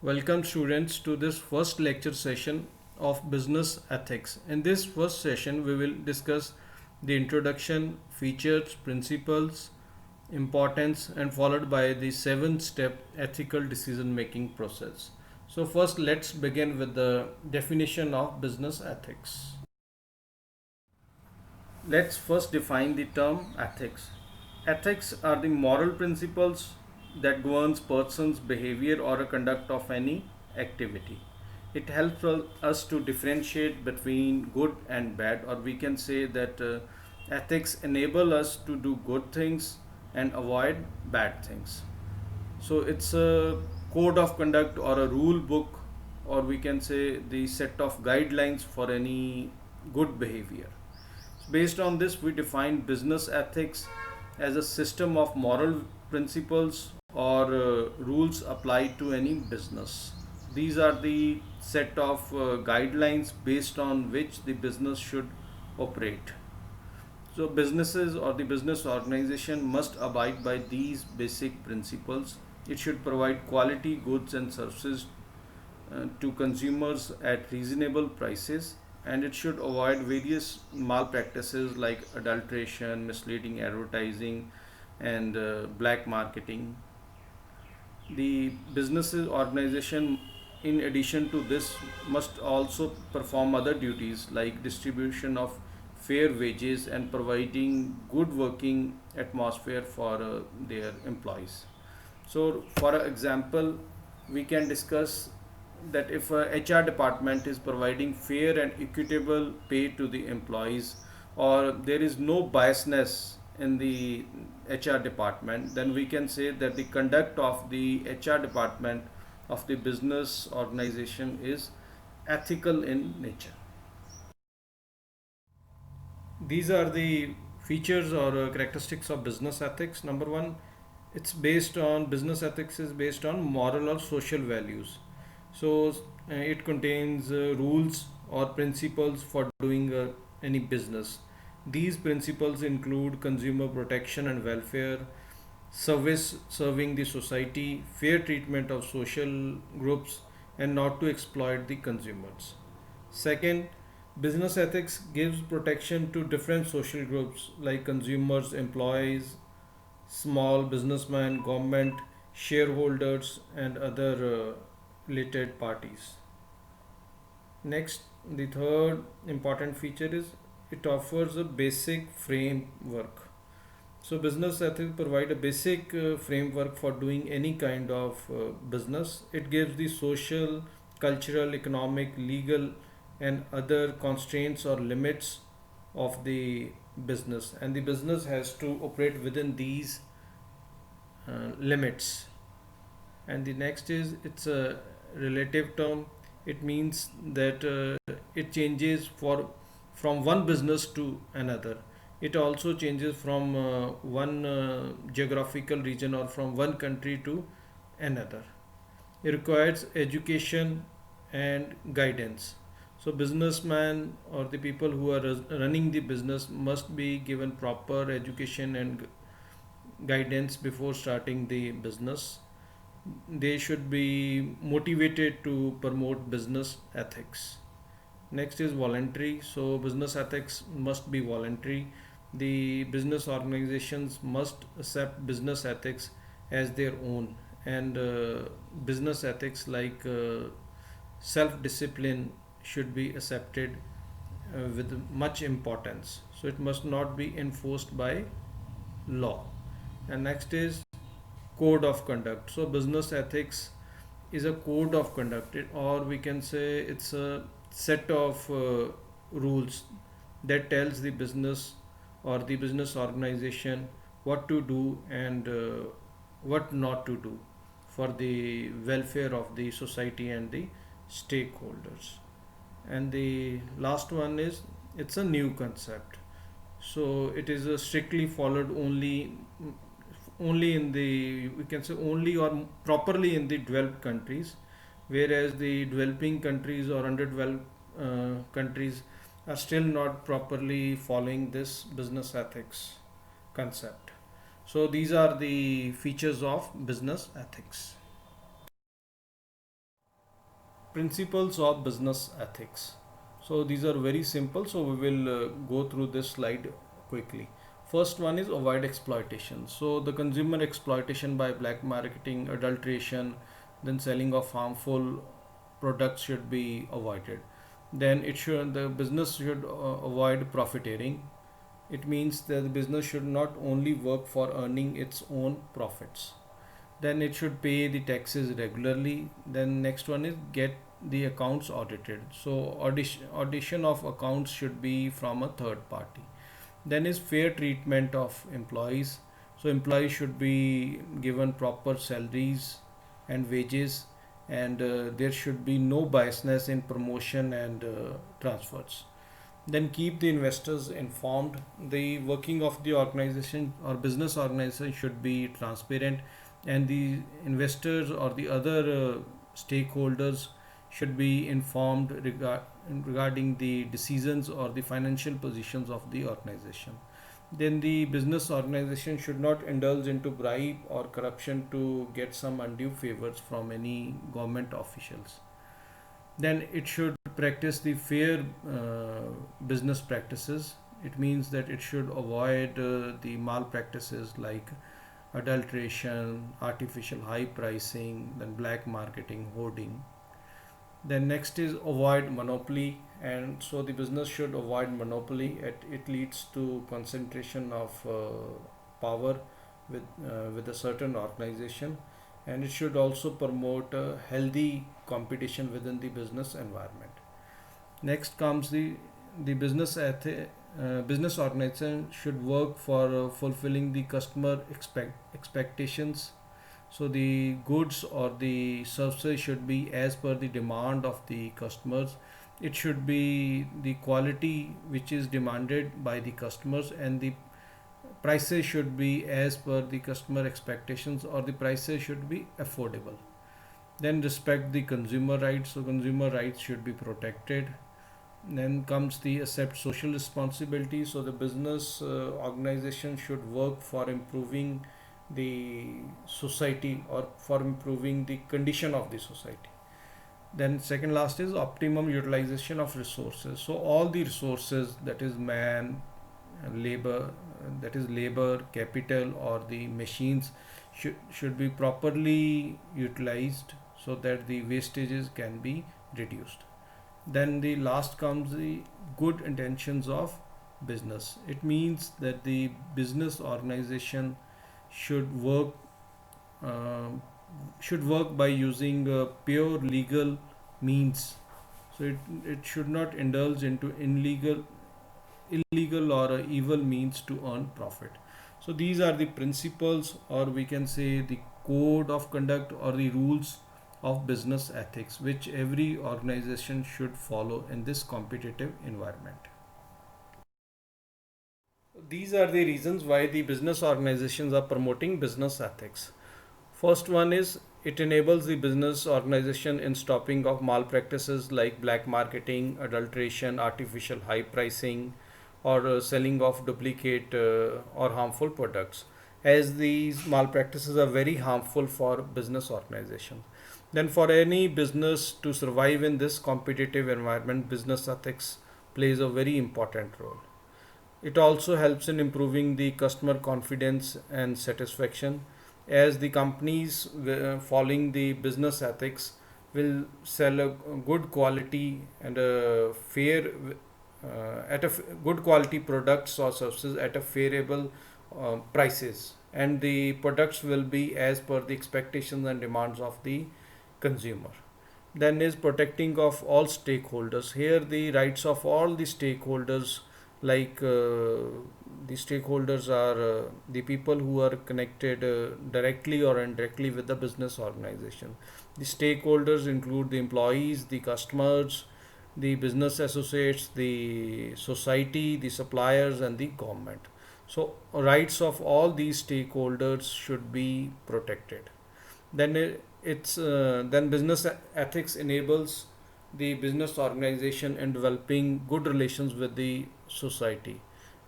Welcome students to this first lecture session of business ethics. In this first session we will discuss the introduction, features, principles, importance and followed by the 7-step ethical decision making process. So first let's begin with the definition of business ethics. Let's first define the term ethics. Ethics are the moral principles that governs person's behavior or a conduct of any activity. It helps us to differentiate between good and bad, or we can say that ethics enable us to do good things and avoid bad things. So it's a code of conduct or a rule book, or we can say the set of guidelines for any good behavior. Based on this, we define business ethics as a system of moral principles or rules applied to any business. These are the set of guidelines based on which the business should operate. So, businesses or the business organization must abide by these basic principles. It should provide quality goods and services to consumers at reasonable prices, and it should avoid various malpractices like adulteration, misleading advertising, and black marketing. The businesses organization, in addition to this, must also perform other duties like distribution of fair wages and providing good working atmosphere for their employees. So for example, we can discuss that if a HR department is providing fair and equitable pay to the employees, or there is no biasness in the HR department, then we can say that the conduct of the HR department of the business organization is ethical in nature. These are the features or characteristics of business ethics. Number one, it's based on business ethics is based on moral or social values. So it contains rules or principles for doing any business. These principles include consumer protection and welfare, service serving the society, fair treatment of social groups, and not to exploit the consumers. Second, business ethics gives protection to different social groups like consumers, employees, small businessmen, government, shareholders, and other related parties. Next, the third important feature is it offers a basic framework. So, business ethics provide a basic framework for doing any kind of business. It gives the social, cultural, economic, legal, and other constraints or limits of the business, and the business has to operate within these limits. And the next is it's a relative term. It means that it changes for from one business to another. It also changes from one geographical region or from one country to another. It requires education and guidance. So businessmen or the people who are running the business must be given proper education and guidance before starting the business. They should be motivated to promote business ethics. Next is voluntary. So business ethics must be voluntary. The business organizations must accept business ethics as their own, and business ethics like self discipline should be accepted with much importance. So it must not be enforced by law. And next is code of conduct. So business ethics is a code of conduct, or we can say it's a set of rules that tells the business or the business organization what to do and what not to do for the welfare of the society and the stakeholders. And the last one is it's a new concept. So it is strictly followed only in the, we can say, only or properly in the developed countries, whereas the developing countries or underdeveloped countries are still not properly following this business ethics concept. So these are the features of business ethics. Principles of business ethics. So these are very simple. So we will go through this slide quickly. First one is avoid exploitation. So the consumer exploitation by black marketing, adulteration, then selling of harmful products should be avoided. Then the business should avoid profiteering. It means that the business should not only work for earning its own profits. Then it should pay the taxes regularly. Then next one is get the accounts audited. So audition of accounts should be from a third party. Then is fair treatment of employees. So employees should be given proper salaries and wages, and there should be no biasness in promotion and transfers. Then keep the investors informed. The working of the organization or business organization should be transparent, and the investors or the other stakeholders should be informed regarding the decisions or the financial positions of the organization. Then the business organization should not indulge into bribe or corruption to get some undue favors from any government officials. Then it should practice the fair business practices. It means that it should avoid the malpractices like adulteration, artificial high pricing, then black marketing, hoarding. Then next is avoid monopoly, and so the business should avoid monopoly. It leads to concentration of power with a certain organization, and it should also promote a healthy competition within the business environment. Next comes the business organization should work for fulfilling the customer expectations. So the goods or the services should be as per the demand of the customers. It should be the quality which is demanded by the customers, and the prices should be as per the customer expectations, or the prices should be affordable. Then respect the consumer rights. So consumer rights should be protected. Then comes the accept social responsibility. So the business organization should work for improving the society or for improving the condition of the society. Then second last is optimum utilization of resources. So all the resources, that is man, labor, that is labor, capital, or the machines should be properly utilized so that the wastages can be reduced. Then the last comes the good intentions of business. It means that the business organization should work should work by using pure legal means. So it should not indulge into illegal or evil means to earn profit. So these are the principles, or we can say the code of conduct or the rules of business ethics, which every organization should follow in this competitive environment. These are the reasons why the business organizations are promoting business ethics. First one is it enables the business organization in stopping of malpractices like black marketing, adulteration, artificial high pricing, or selling of duplicate or harmful products, as these malpractices are very harmful for business organization. Then for any business to survive in this competitive environment, business ethics plays a very important role. It also helps in improving the customer confidence and satisfaction, as the companies following the business ethics will sell a good quality and a fair good quality products or services at a favorable prices, and the products will be as per the expectations and demands of the consumer. Then is protecting of all stakeholders. Here the rights of all the stakeholders, like the stakeholders are the people who are connected directly or indirectly with the business organization. The stakeholders include the employees, the customers, the business associates, the society, the suppliers, and the government. So rights of all these stakeholders should be protected. Then then business ethics enables the business organization in developing good relations with the society,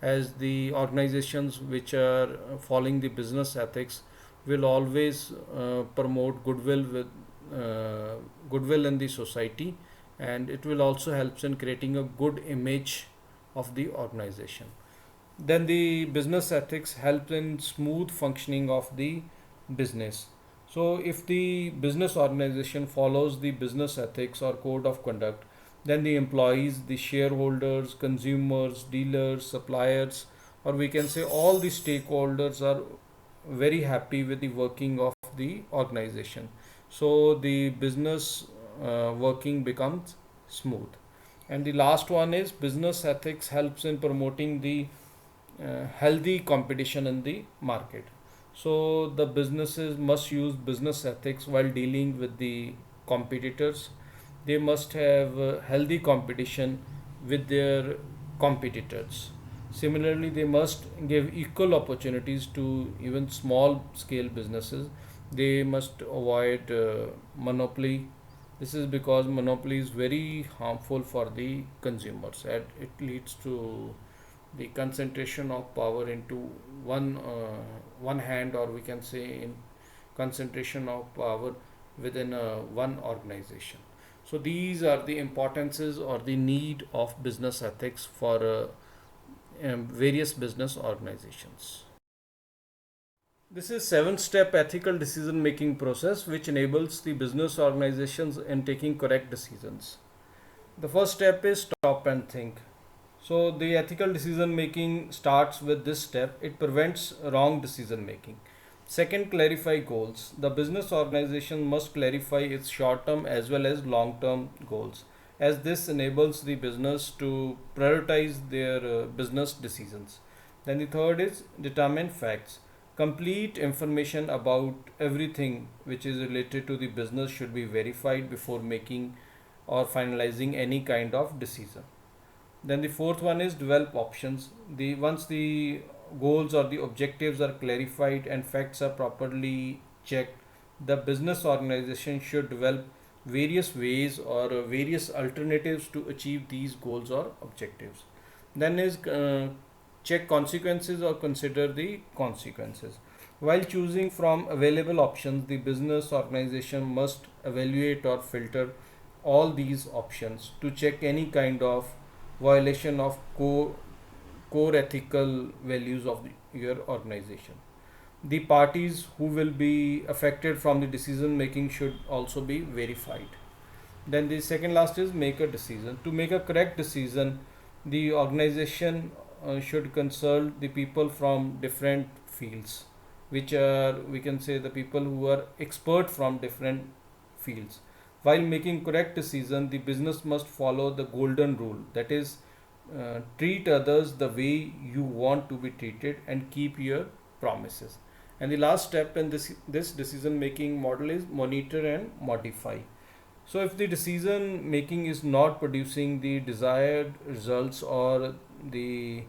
as the organizations which are following the business ethics will always promote goodwill with goodwill in the society, and it will also helps in creating a good image of the organization. Then the business ethics help in smooth functioning of the business. So if the business organization follows the business ethics or code of conduct, then the employees, the shareholders, consumers, dealers, suppliers, or we can say all the stakeholders are very happy with the working of the organization. So the business working becomes smooth. And the last one is business ethics helps in promoting the healthy competition in the market. So the businesses must use business ethics while dealing with the competitors. They must have healthy competition with their competitors. Similarly, they must give equal opportunities to even small scale businesses. They must avoid monopoly. This is because monopoly is very harmful for the consumers, and it leads to the concentration of power into one hand, or we can say in concentration of power within one organization. So these are the importances or the need of business ethics for various business organizations. This is 7-step ethical decision making process which enables the business organizations in taking correct decisions. The first step is stop and think. So the ethical decision making starts with this step. It prevents wrong decision making. Second, clarify goals. The business organization must clarify its short term as well as long term goals, as this enables the business to prioritize their business decisions. Then the third is determine facts. Complete information about everything which is related to the business should be verified before making or finalizing any kind of decision. Then the fourth one is develop options. The once the goals or the objectives are clarified and facts are properly checked, the business organization should develop various ways or various alternatives to achieve these goals or objectives. Then is check consequences or consider the consequences. While choosing from available options, the business organization must evaluate or filter all these options to check any kind of violation of core ethical values of your organization. The parties who will be affected from the decision making should also be verified. Then the second last is make a decision. To make a correct decision, the organization should consult the people from different fields, which are, we can say, the people who are expert from different fields. While making correct decision, the business must follow the golden rule, that is, treat others the way you want to be treated and keep your promises. And the last step in this decision making model is monitor and modify. So if the decision making is not producing the desired results, or the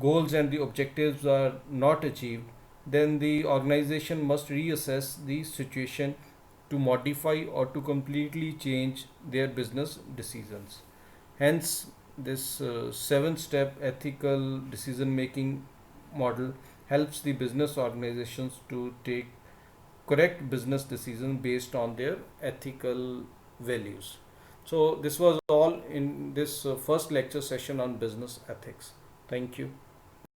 goals and the objectives are not achieved, then the organization must reassess the situation to modify or to completely change their business decisions. Hence, this 7-step ethical decision making model helps the business organizations to take correct business decisions based on their ethical values. So, this was all in this first lecture session on business ethics. Thank you.